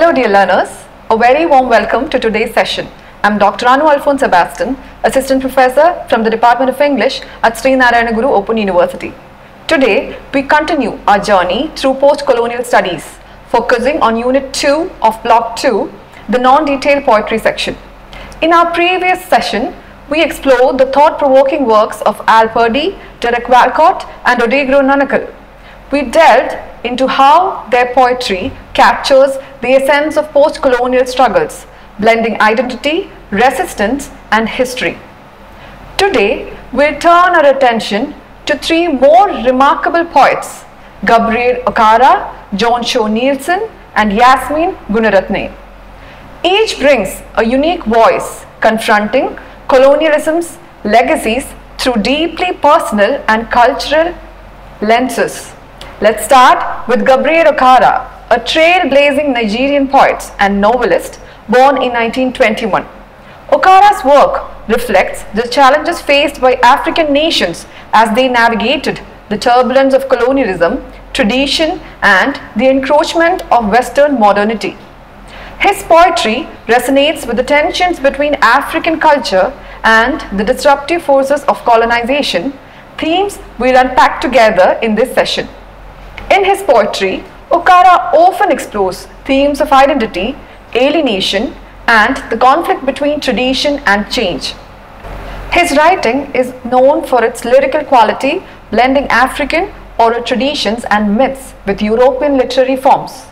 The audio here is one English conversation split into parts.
Hello dear learners, a very warm welcome to today's session. I am Dr. Alphons Sebastian, Assistant Professor from the Department of English at Sri Narayana Guru Open University. Today, we continue our journey through post-colonial studies, focusing on Unit 2 of Block 2, the non-detailed poetry section. In our previous session, we explored the thought-provoking works of Alphons, Derek Walcott and Odegro Nanakal. We delved into how their poetry captures the essence of post-colonial struggles, blending identity, resistance and history. Today, we'll turn our attention to three more remarkable poets, Gabriel Okara, John Shaw Nielsen and Yasmin Gunaratne. Each brings a unique voice confronting colonialism's legacies through deeply personal and cultural lenses. Let's start with Gabriel Okara, a trailblazing Nigerian poet and novelist born in 1921. Okara's work reflects the challenges faced by African nations as they navigated the turbulence of colonialism, tradition, and the encroachment of Western modernity. His poetry resonates with the tensions between African culture and the disruptive forces of colonization, themes we'll unpack together in this session. In his poetry, Okara often explores themes of identity, alienation, and the conflict between tradition and change. His writing is known for its lyrical quality, blending African oral traditions and myths with European literary forms.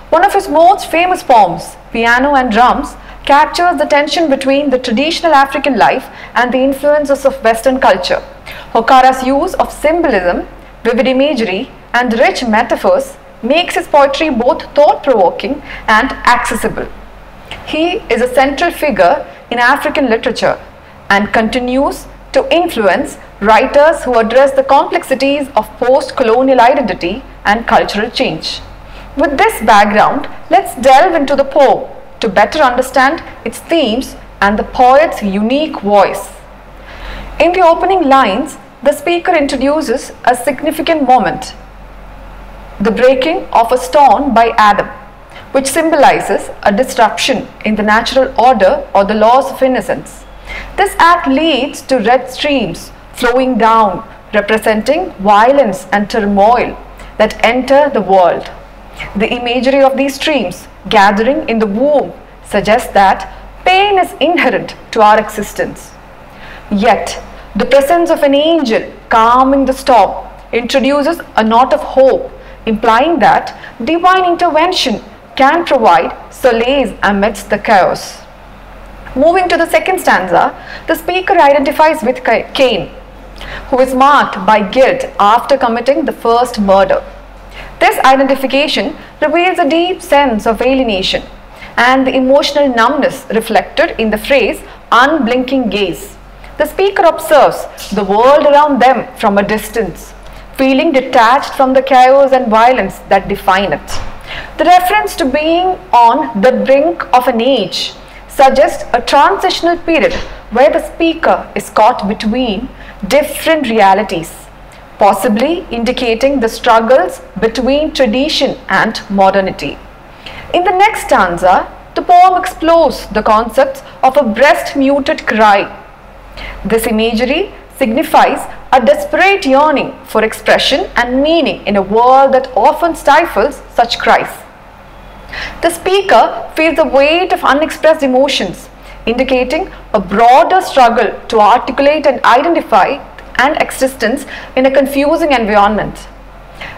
One of his most famous poems, Piano and Drums, captures the tension between the traditional African life and the influences of Western culture. Okara's use of symbolism, vivid imagery, and rich metaphors makes his poetry both thought-provoking and accessible. He is a central figure in African literature and continues to influence writers who address the complexities of post-colonial identity and cultural change. With this background, let's delve into the poem to better understand its themes and the poet's unique voice. In the opening lines, the speaker introduces a significant moment, the breaking of a stone by Adam, which symbolizes a disruption in the natural order or the laws of innocence. This act leads to red streams flowing down, representing violence and turmoil that enter the world. The imagery of these streams gathering in the womb suggests that pain is inherent to our existence. Yet, the presence of an angel calming the storm introduces a note of hope, implying that divine intervention can provide solace amidst the chaos. Moving to the second stanza, the speaker identifies with Cain, who is marked by guilt after committing the first murder. This identification reveals a deep sense of alienation and the emotional numbness reflected in the phrase unblinking gaze. The speaker observes the world around them from a distance, feeling detached from the chaos and violence that define it. The reference to being on the brink of an age suggests a transitional period where the speaker is caught between different realities, possibly indicating the struggles between tradition and modernity. In the next stanza, the poem explores the concepts of a breast-muted cry. This imagery signifies a desperate yearning for expression and meaning in a world that often stifles such cries. The speaker feels the weight of unexpressed emotions, indicating a broader struggle to articulate and identify an existence in a confusing environment.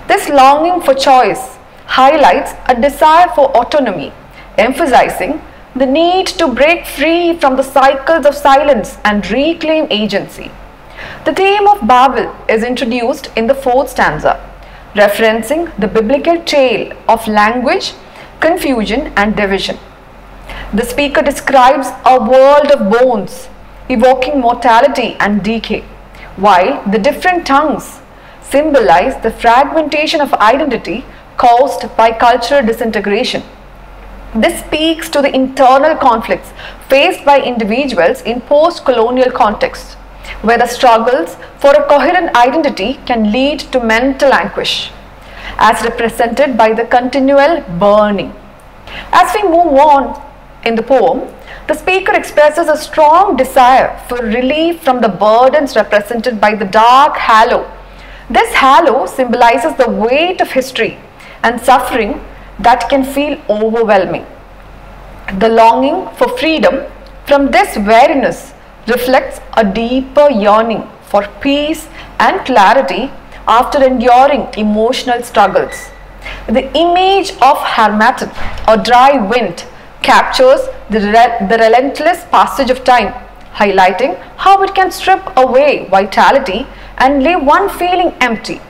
This longing for choice highlights a desire for autonomy, emphasizing the need to break free from the cycles of silence and reclaim agency. The theme of Babel is introduced in the fourth stanza, referencing the biblical tale of language, confusion and division. The speaker describes a world of bones, evoking mortality and decay, while the different tongues symbolize the fragmentation of identity caused by cultural disintegration. This speaks to the internal conflicts faced by individuals in post-colonial contexts, where the struggles for a coherent identity can lead to mental anguish, as represented by the continual burning. As we move on in the poem, the speaker expresses a strong desire for relief from the burdens represented by the dark halo. This halo symbolizes the weight of history and suffering that can feel overwhelming. The longing for freedom from this weariness reflects a deeper yearning for peace and clarity after enduring emotional struggles. The image of harmattan or dry wind captures the relentless passage of time, highlighting how it can strip away vitality and leave one feeling empty.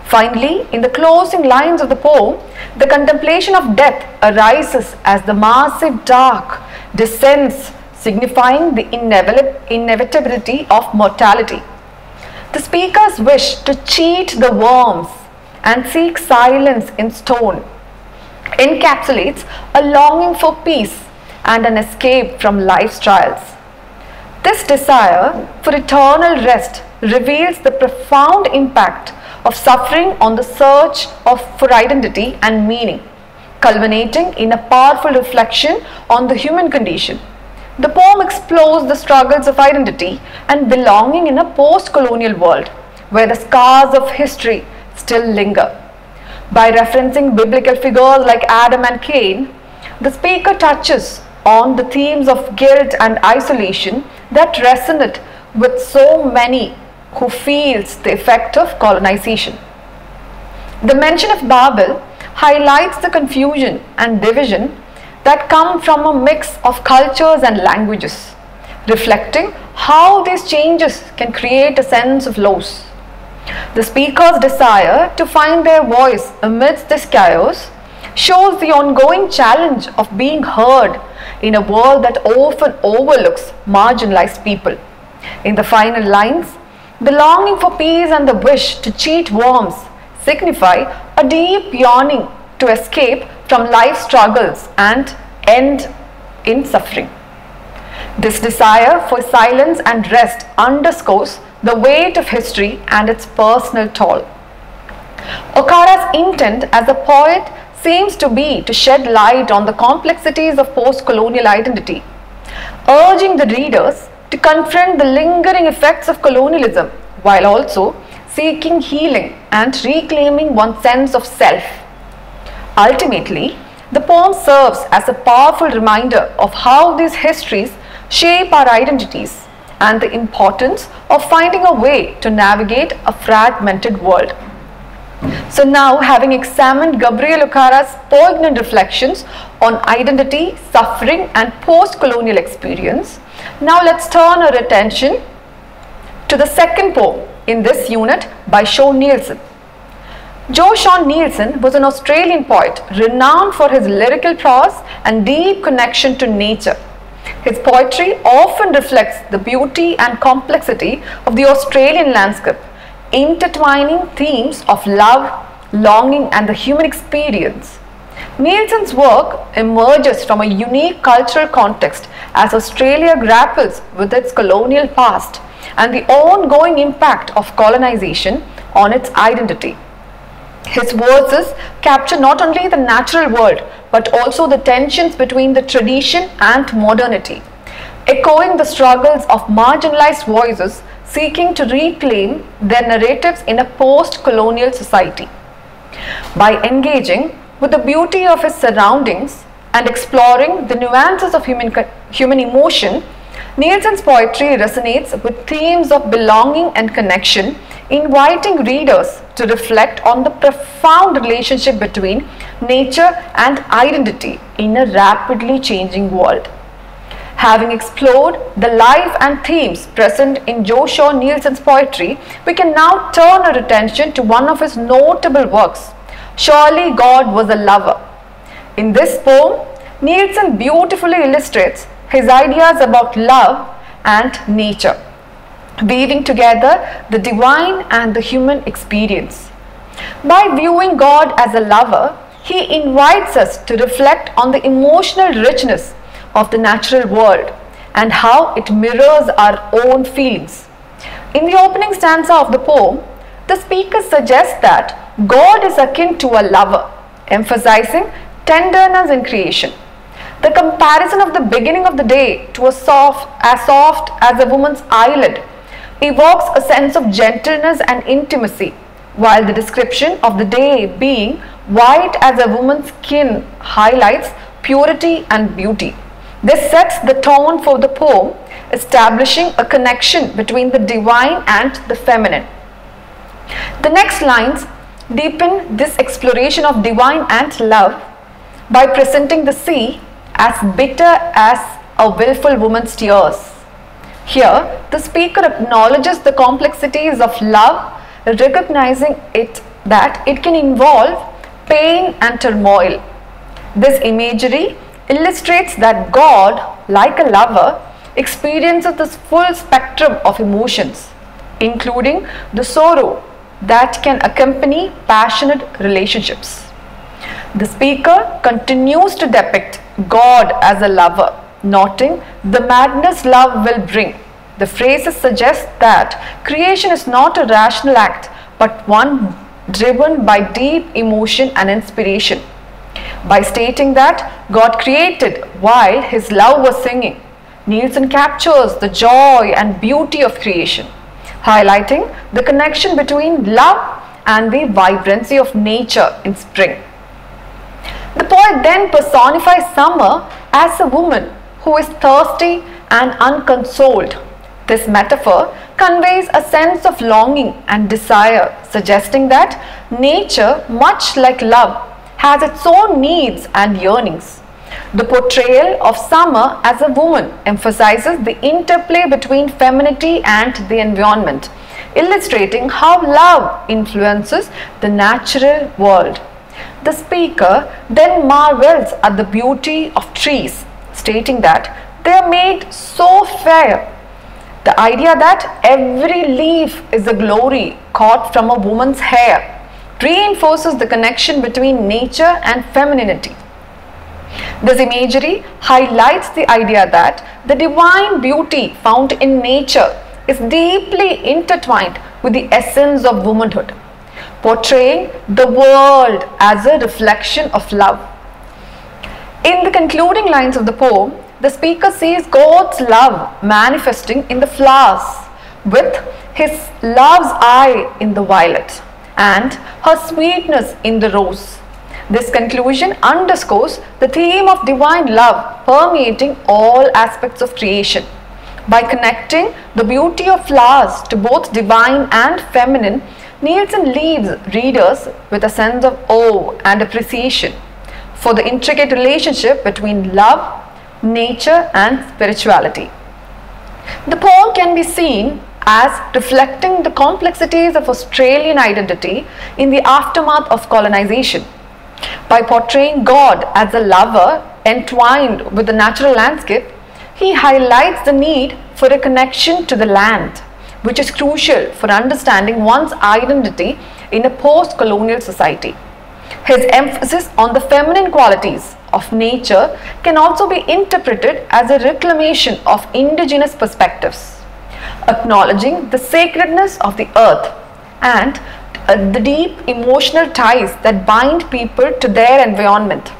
Finally, in the closing lines of the poem, the contemplation of death arises as the massive dark descends, signifying the inevitability of mortality. The speaker's wish to cheat the worms and seek silence in stone encapsulates a longing for peace and an escape from life's trials. This desire for eternal rest reveals the profound impact of suffering on the search for identity and meaning, culminating in a powerful reflection on the human condition. The poem explores the struggles of identity and belonging in a post-colonial world where the scars of history still linger. By referencing biblical figures like Adam and Cain, the speaker touches on the themes of guilt and isolation that resonate with so many who feels the effect of colonization. The mention of Babel highlights the confusion and division that come from a mix of cultures and languages, reflecting how these changes can create a sense of loss. The speaker's desire to find their voice amidst this chaos shows the ongoing challenge of being heard in a world that often overlooks marginalized people. In the final lines, the longing for peace and the wish to cheat worms signify a deep yearning to escape from life's struggles and end in suffering. This desire for silence and rest underscores the weight of history and its personal toll. Okara's intent as a poet seems to be to shed light on the complexities of post-colonial identity, urging the readers to confront the lingering effects of colonialism while also seeking healing and reclaiming one's sense of self. Ultimately, the poem serves as a powerful reminder of how these histories shape our identities and the importance of finding a way to navigate a fragmented world. So now, having examined Gabriel Okara's poignant reflections on identity, suffering and post-colonial experience, now let's turn our attention to the second poem in this unit by Sean Nielsen. Sean Nielsen was an Australian poet renowned for his lyrical prose and deep connection to nature. His poetry often reflects the beauty and complexity of the Australian landscape, intertwining themes of love, longing and the human experience. Nielsen's work emerges from a unique cultural context as Australia grapples with its colonial past and the ongoing impact of colonization on its identity. His verses capture not only the natural world but also the tensions between the tradition and modernity, echoing the struggles of marginalized voices seeking to reclaim their narratives in a post-colonial society. By engaging with the beauty of his surroundings and exploring the nuances of human emotion, Nielsen's poetry resonates with themes of belonging and connection, inviting readers to reflect on the profound relationship between nature and identity in a rapidly changing world. Having explored the life and themes present in Sean Nielsen's poetry, we can now turn our attention to one of his notable works, Surely God Was a Lover. In this poem, Nielsen beautifully illustrates his ideas about love and nature, weaving together the divine and the human experience. By viewing God as a lover, he invites us to reflect on the emotional richness of the natural world and how it mirrors our own feelings. In the opening stanza of the poem, the speaker suggests that God is akin to a lover, emphasizing tenderness in creation. The comparison of the beginning of the day to soft as a woman's eyelid evokes a sense of gentleness and intimacy, while the description of the day being white as a woman's skin highlights purity and beauty. This sets the tone for the poem, establishing a connection between the divine and the feminine. The next lines deepen this exploration of divine and love by presenting the sea as bitter as a willful woman's tears. Here, the speaker acknowledges the complexities of love, recognizing that it can involve pain and turmoil. This imagery illustrates that God, like a lover, experiences this full spectrum of emotions, including the sorrow that can accompany passionate relationships. The speaker continues to depict God as a lover, noting the madness love will bring. The phrases suggest that creation is not a rational act, but one driven by deep emotion and inspiration. By stating that God created while his love was singing, Nielsen captures the joy and beauty of creation, highlighting the connection between love and the vibrancy of nature in spring. The poet then personifies summer as a woman who is thirsty and unconsoled. This metaphor conveys a sense of longing and desire, suggesting that nature, much like love, has its own needs and yearnings. The portrayal of summer as a woman emphasizes the interplay between femininity and the environment, illustrating how love influences the natural world. The speaker then marvels at the beauty of trees, stating that they are made so fair. The idea that every leaf is a glory caught from a woman's hair reinforces the connection between nature and femininity. This imagery highlights the idea that the divine beauty found in nature is deeply intertwined with the essence of womanhood, portraying the world as a reflection of love. In the concluding lines of the poem, the speaker sees God's love manifesting in the flowers, with his love's eye in the violet and her sweetness in the rose. This conclusion underscores the theme of divine love permeating all aspects of creation. By connecting the beauty of flowers to both divine and feminine, Nielsen leaves readers with a sense of awe and appreciation for the intricate relationship between love, nature and spirituality. The poem can be seen as reflecting the complexities of Australian identity in the aftermath of colonization. By portraying God as a lover entwined with the natural landscape, he highlights the need for a connection to the land, which is crucial for understanding one's identity in a post-colonial society. His emphasis on the feminine qualities of nature can also be interpreted as a reclamation of indigenous perspectives, acknowledging the sacredness of the earth and the deep emotional ties that bind people to their environment.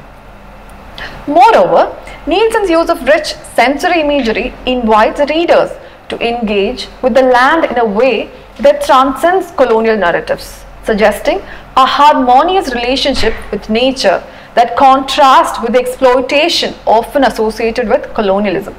Moreover, Nielsen's use of rich sensory imagery invites readers to engage with the land in a way that transcends colonial narratives, suggesting a harmonious relationship with nature that contrasts with the exploitation often associated with colonialism.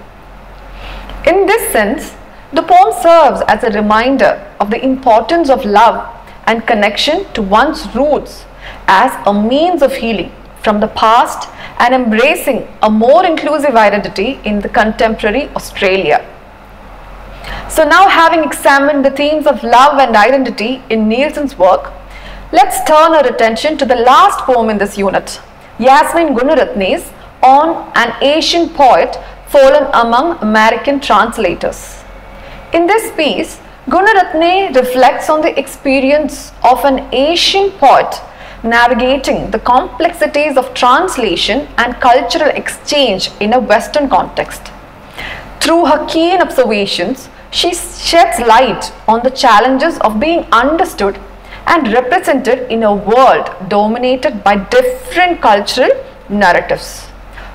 In this sense, the poem serves as a reminder of the importance of love and connection to one's roots as a means of healing from the past and embracing a more inclusive identity in the contemporary Australia. So now, having examined the themes of love and identity in Nielsen's work, let's turn our attention to the last poem in this unit, Yasmin Gunaratne's On an Asian Poet Fallen Among American Translators. In this piece, Gunaratne reflects on the experience of an Asian poet navigating the complexities of translation and cultural exchange in a Western context. Through her keen observations, she sheds light on the challenges of being understood and represented in a world dominated by different cultural narratives.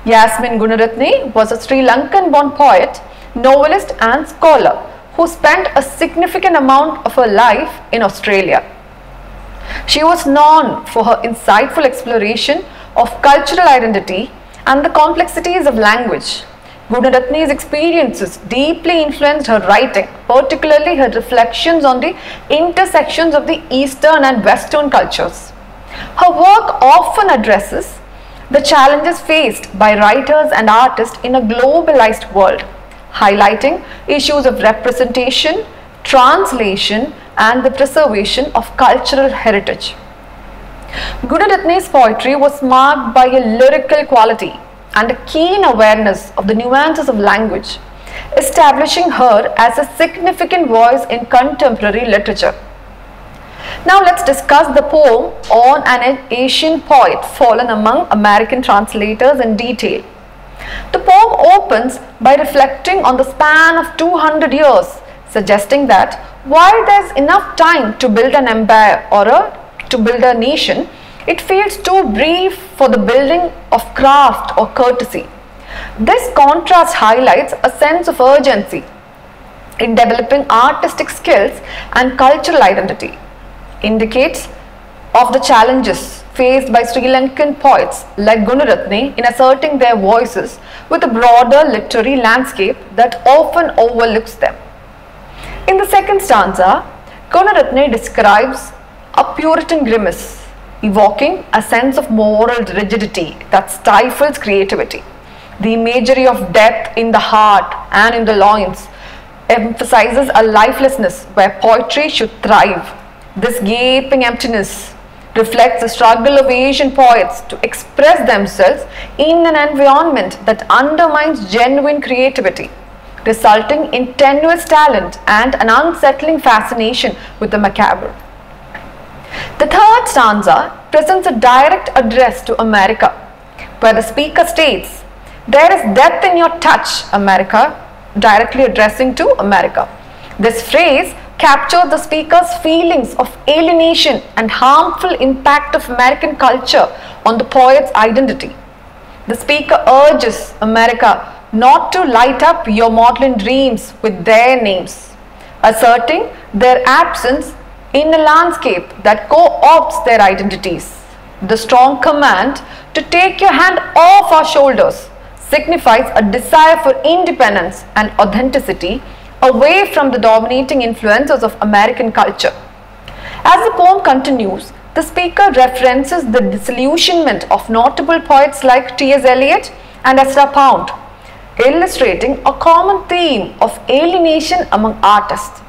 Yasmin Gunaratne was a Sri Lankan-born poet, novelist and scholar who spent a significant amount of her life in Australia. She was known for her insightful exploration of cultural identity and the complexities of language. Gunaratne's experiences deeply influenced her writing, particularly her reflections on the intersections of the Eastern and Western cultures. Her work often addresses the challenges faced by writers and artists in a globalized world, highlighting issues of representation, translation, and the preservation of cultural heritage. Gunaratne's poetry was marked by a lyrical quality and a keen awareness of the nuances of language, establishing her as a significant voice in contemporary literature. Now let's discuss the poem on an Asian poet fallen among American translators in detail. The poem opens by reflecting on the span of 200 years, suggesting that while there is enough time to build an empire or to build a nation, it feels too brief for the building of craft or courtesy. This contrast highlights a sense of urgency in developing artistic skills and cultural identity, indicates of the challenges faced by Sri Lankan poets like Gunaratne in asserting their voices with a broader literary landscape that often overlooks them. In the second stanza, Gunaratne describes a Puritan grimace, evoking a sense of moral rigidity that stifles creativity. The imagery of death in the heart and in the loins emphasizes a lifelessness where poetry should thrive. This gaping emptiness reflects the struggle of Asian poets to express themselves in an environment that undermines genuine creativity, resulting in tenuous talent and an unsettling fascination with the macabre. The third stanza presents a direct address to America, where the speaker states, "There is death in your touch, America," directly addressing to America. This phrase captures the speaker's feelings of alienation and harmful impact of American culture on the poet's identity. The speaker urges America not to light up your maudlin dreams with their names, asserting their absence in a landscape that co-opts their identities. The strong command to take your hand off our shoulders signifies a desire for independence and authenticity away from the dominating influences of American culture. As the poem continues, the speaker references the disillusionment of notable poets like T.S. Eliot and Ezra Pound, illustrating a common theme of alienation among artists.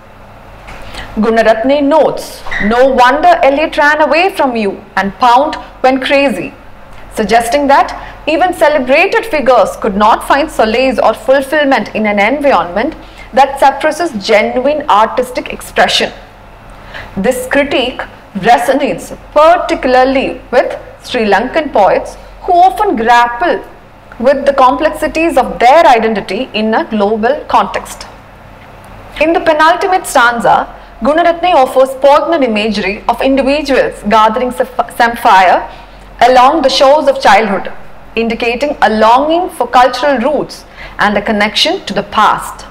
Gunaratne notes, "No wonder Eliot ran away from you and Pound went crazy," suggesting that even celebrated figures could not find solace or fulfillment in an environment that suppresses genuine artistic expression. This critique resonates particularly with Sri Lankan poets who often grapple with the complexities of their identity in a global context. In the penultimate stanza, Gunaratne offers poignant imagery of individuals gathering samphire along the shores of childhood, indicating a longing for cultural roots and a connection to the past.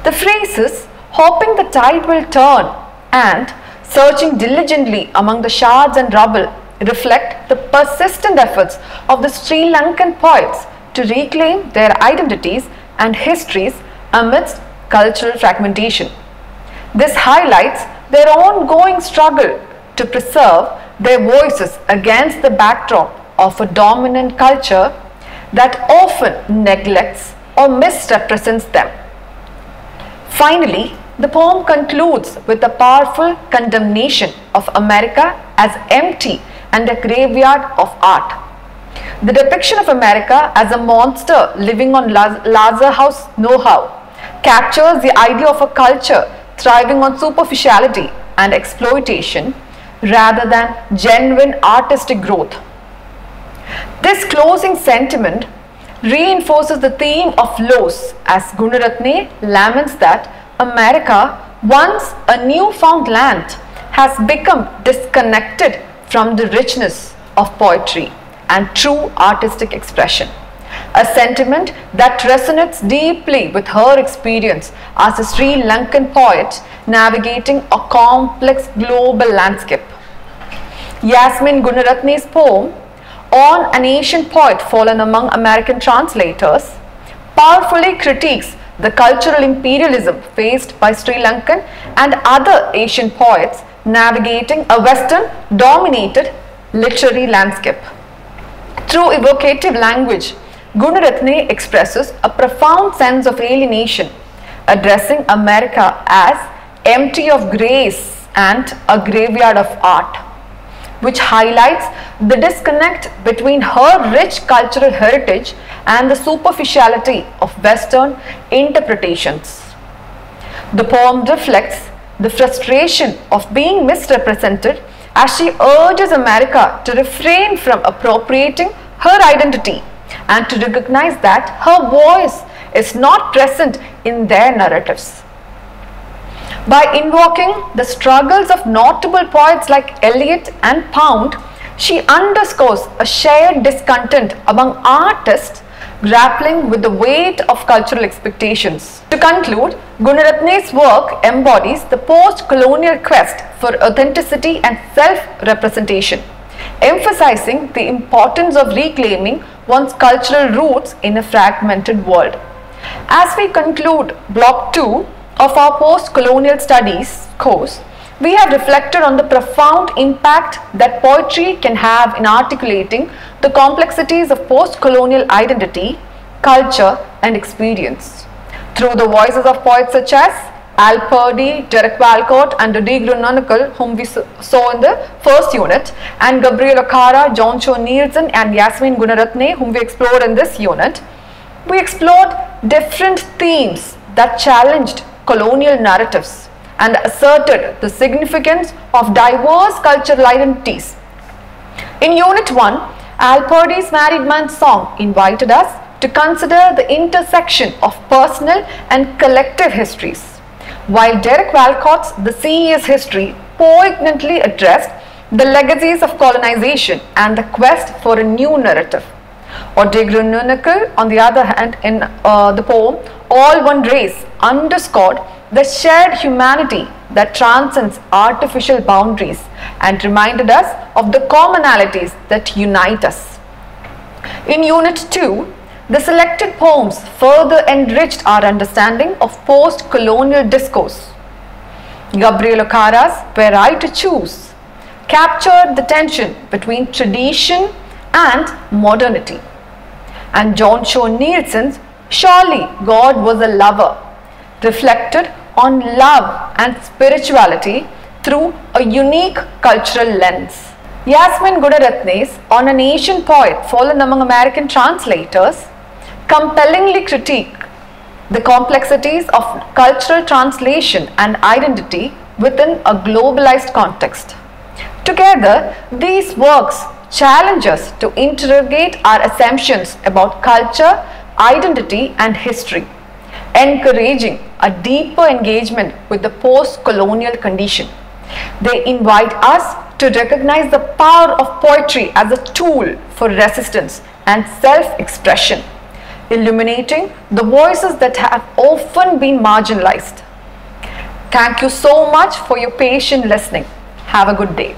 The phrases, "hoping the tide will turn" and "searching diligently among the shards and rubble" reflect the persistent efforts of the Sri Lankan poets to reclaim their identities and histories amidst cultural fragmentation. This highlights their ongoing struggle to preserve their voices against the backdrop of a dominant culture that often neglects or misrepresents them. Finally, the poem concludes with a powerful condemnation of America as empty and a graveyard of art. The depiction of America as a monster living on Lazarus know-how captures the idea of a culture thriving on superficiality and exploitation rather than genuine artistic growth. This closing sentiment reinforces the theme of loss as Gunaratne laments that America, once a newfound land, has become disconnected from the richness of poetry, and true artistic expression. A sentiment that resonates deeply with her experience as a Sri Lankan poet navigating a complex global landscape. Yasmin Gunaratne's poem, On an Asian Poet Fallen Among American Translators, powerfully critiques the cultural imperialism faced by Sri Lankan and other Asian poets navigating a Western-dominated literary landscape. Through evocative language, Gunaratne expresses a profound sense of alienation, addressing America as empty of grace and a graveyard of art, which highlights the disconnect between her rich cultural heritage and the superficiality of Western interpretations. The poem reflects the frustration of being misrepresented as she urges America to refrain from appropriating her identity and to recognize that her voice is not present in their narratives. By invoking the struggles of notable poets like Eliot and Pound, she underscores a shared discontent among artists grappling with the weight of cultural expectations. To conclude, Gunaratne's work embodies the post-colonial quest for authenticity and self-representation, emphasizing the importance of reclaiming one's cultural roots in a fragmented world. As we conclude Block 2 of our post-colonial studies course, we have reflected on the profound impact that poetry can have in articulating the complexities of post-colonial identity, culture and experience. Through the voices of poets such as Al Purdy, Derek Walcott and D. Grunonical, whom we saw in the first unit, and Gabriel Okara, John Cho Nielsen and Yasmin Gunaratne, whom we explored in this unit, we explored different themes that challenged colonial narratives and asserted the significance of diverse cultural identities. In Unit 1, Al Purdy's Married Man's Song invited us to consider the intersection of personal and collective histories, while Derek Walcott's The Sea is History poignantly addressed the legacies of colonization and the quest for a new narrative. De Grunonical, on the other hand, in the poem All One Race, underscored the shared humanity that transcends artificial boundaries and reminded us of the commonalities that unite us. In Unit 2, the selected poems further enriched our understanding of post-colonial discourse. Gabriel Okara's Were I to Choose captured the tension between tradition and modernity, and John Cho Nielsen's Surely God Was a Lover reflected on love and spirituality through a unique cultural lens. Yasmin Gunaratne's On an Asian Poet Fallen Among American Translators compellingly critique the complexities of cultural translation and identity within a globalized context. Together, these works challenge us to interrogate our assumptions about culture, identity and history, encouraging a deeper engagement with the post-colonial condition. They invite us to recognize the power of poetry as a tool for resistance and self-expression, illuminating the voices that have often been marginalized. Thank you so much for your patient listening. Have a good day.